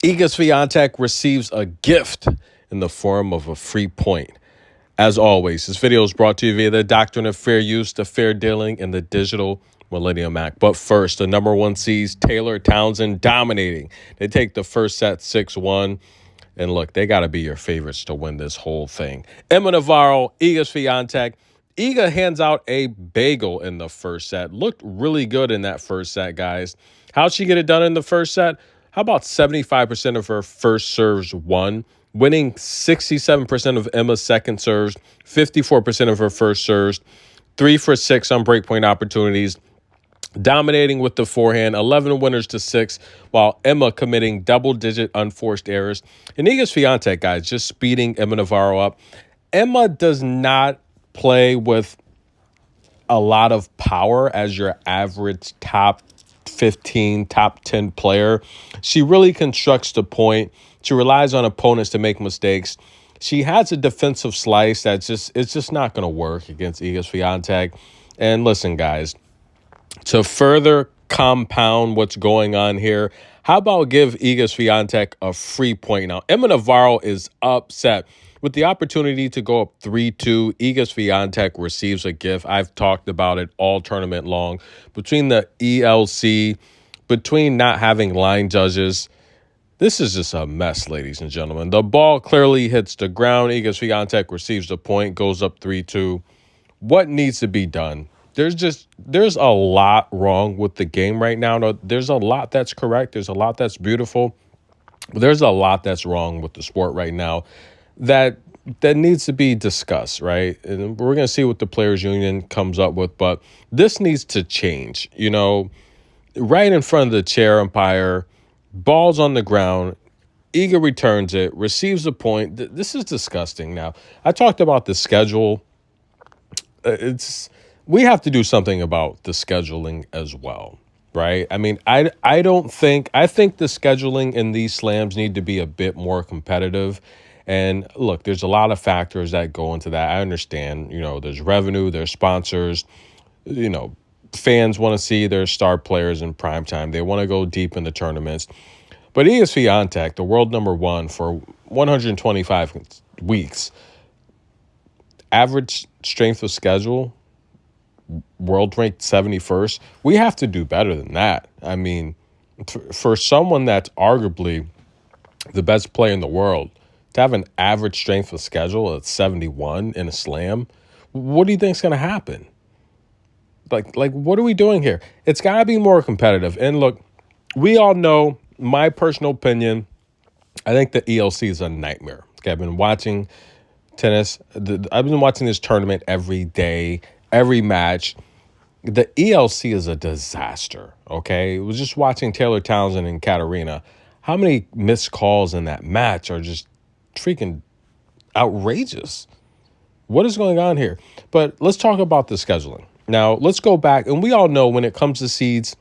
Iga Swiatek receives a gift in the form of a free point. As always, this video is brought to you via the Doctrine of Fair Use, the Fair Dealing, and the Digital Millennium Act. But first, the number one seeds Taylor Townsend dominating. They take the first set 6-1. And look, they got to be your favorites to win this whole thing. Emma Navarro, Iga Swiatek. Iga hands out a bagel in the first set. Looked really good in that first set, guys. How'd she get it done in the first set? How about 75% of her first serves won, winning 67% of Emma's second serves, 54% of her first serves, 3 for 6 on breakpoint opportunities, dominating with the forehand, 11 winners to 6, while Emma committing double-digit unforced errors. And Iga Swiatek, guys, just speeding Emma Navarro up. Emma does not play with a lot of power as your average top 15, top 10 player. She really constructs the point. She relies on opponents to make mistakes. She has a defensive slice it's just not going to work against Iga Swiatek. And listen, guys, to further compound what's going on here, how about give Iga Swiatek a free point? Now, Emma Navarro is upset. With the opportunity to go up 3-2, Iga Swiatek receives a gift. I've talked about it all tournament long. Between the ELC, between not having line judges, this is just a mess, ladies and gentlemen. The ball clearly hits the ground. Iga Swiatek receives the point, goes up 3-2. What needs to be done? There's a lot wrong with the game right now. No, there's a lot that's correct. There's a lot that's beautiful. But there's a lot that's wrong with the sport right now that needs to be discussed, right? And we're going to see what the Players Union comes up with, but this needs to change. You know, right in front of the chair umpire, ball's on the ground, Iga returns it, receives a point. This is disgusting. Now, I talked about the schedule. We have to do something about the scheduling as well, right? I mean, I think the scheduling in these slams need to be a bit more competitive. And look, there's a lot of factors that go into that. I understand, there's revenue, there's sponsors, fans want to see their star players in prime time. They want to go deep in the tournaments. But Iga Swiatek, the world number one for 125 weeks, average strength of schedule, world ranked 71st. We have to do better than that. I mean, for someone that's arguably the best player in the world, to have an average strength of schedule at 71 in a slam, what do you think is going to happen? Like, what are we doing here? It's got to be more competitive. And look, we all know my personal opinion. I think the ELC is a nightmare. Okay, I've been watching tennis. I've been watching this tournament every day, every match. The ELC is a disaster. Okay, I was just watching Taylor Townsend and Katarina. How many missed calls in that match are just freaking outrageous? What is going on here? But let's talk about the scheduling. Now, let's go back. And we all know when it comes to seeds,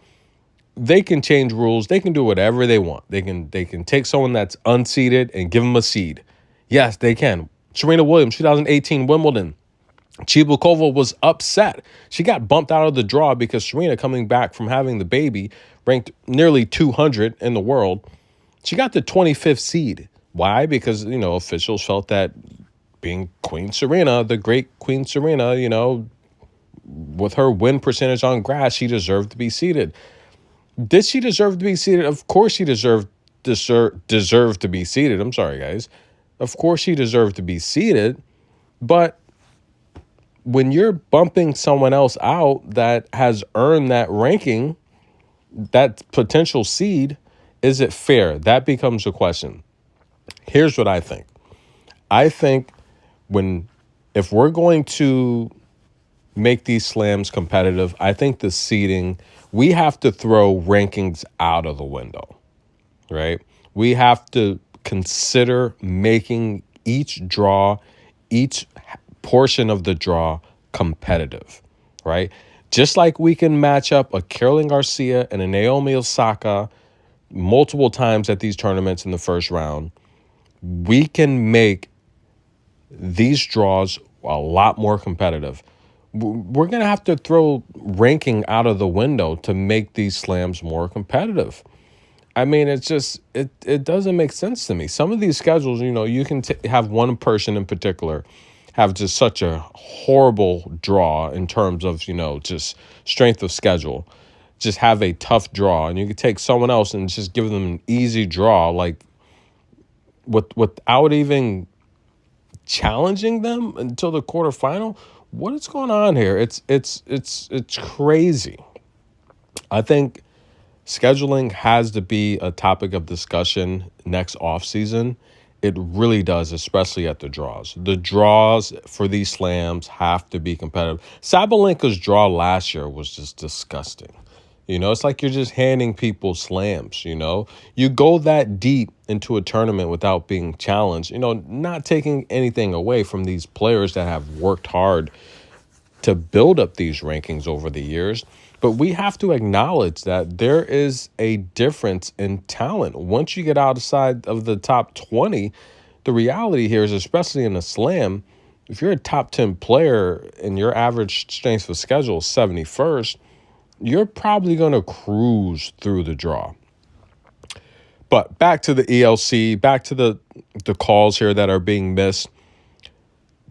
they can change rules. They can do whatever they want. They can take someone that's unseeded and give them a seed. Yes, they can. Serena Williams, 2018 Wimbledon. Chibukova was upset. She got bumped out of the draw because Serena, coming back from having the baby, ranked nearly 200 in the world. She got the 25th seed. Why? Because, officials felt that being Queen Serena, the great Queen Serena, with her win percentage on grass, she deserved to be seeded. Did she deserve to be seeded? Of course she deserved to be seeded. I'm sorry, guys. Of course she deserved to be seeded. But when you're bumping someone else out that has earned that ranking, that potential seed, is it fair? That becomes a question. Here's what I think. I think if we're going to make these slams competitive, I think the seeding, we have to throw rankings out of the window, right? We have to consider making each draw, each portion of the draw competitive, right? Just like we can match up a Caroline Garcia and a Naomi Osaka multiple times at these tournaments in the first round, we can make these draws a lot more competitive. We're going to have to throw ranking out of the window to make these slams more competitive. I mean, it's just it doesn't make sense to me. Some of these schedules, you can have one person in particular have just such a horrible draw in terms of just strength of schedule, just have a tough draw, and you could take someone else and just give them an easy draw, like without even challenging them until the quarterfinal. What is going on here? It's crazy. I think scheduling has to be a topic of discussion next offseason. It really does, especially at the draws. The draws for these slams have to be competitive. Sabalenka's draw last year was just disgusting. It's like you're just handing people slams, You go that deep into a tournament without being challenged, not taking anything away from these players that have worked hard to build up these rankings over the years. But we have to acknowledge that there is a difference in talent. Once you get outside of the top 20, the reality here is, especially in a slam, if you're a top 10 player and your average strength of schedule is 71st, you're probably going to cruise through the draw. But back to the ELC, back to the calls here that are being missed.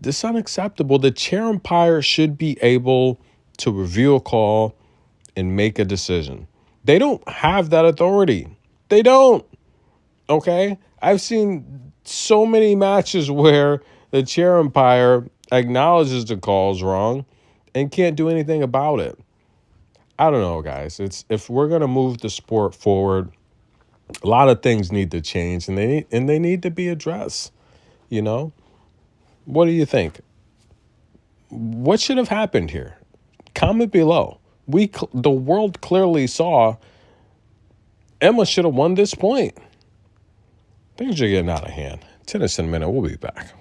This is unacceptable. The chair umpire should be able to review a call and make a decision. They don't have that authority. They don't. Okay? I've seen so many matches where the chair umpire acknowledges the call's wrong and can't do anything about it. I don't know, guys. If we're going to move the sport forward, a lot of things need to change, and they need to be addressed. What do you think? What should have happened here? Comment below. The world clearly saw Emma should have won this point. Things are getting out of hand. Tennis in a minute. We'll be back.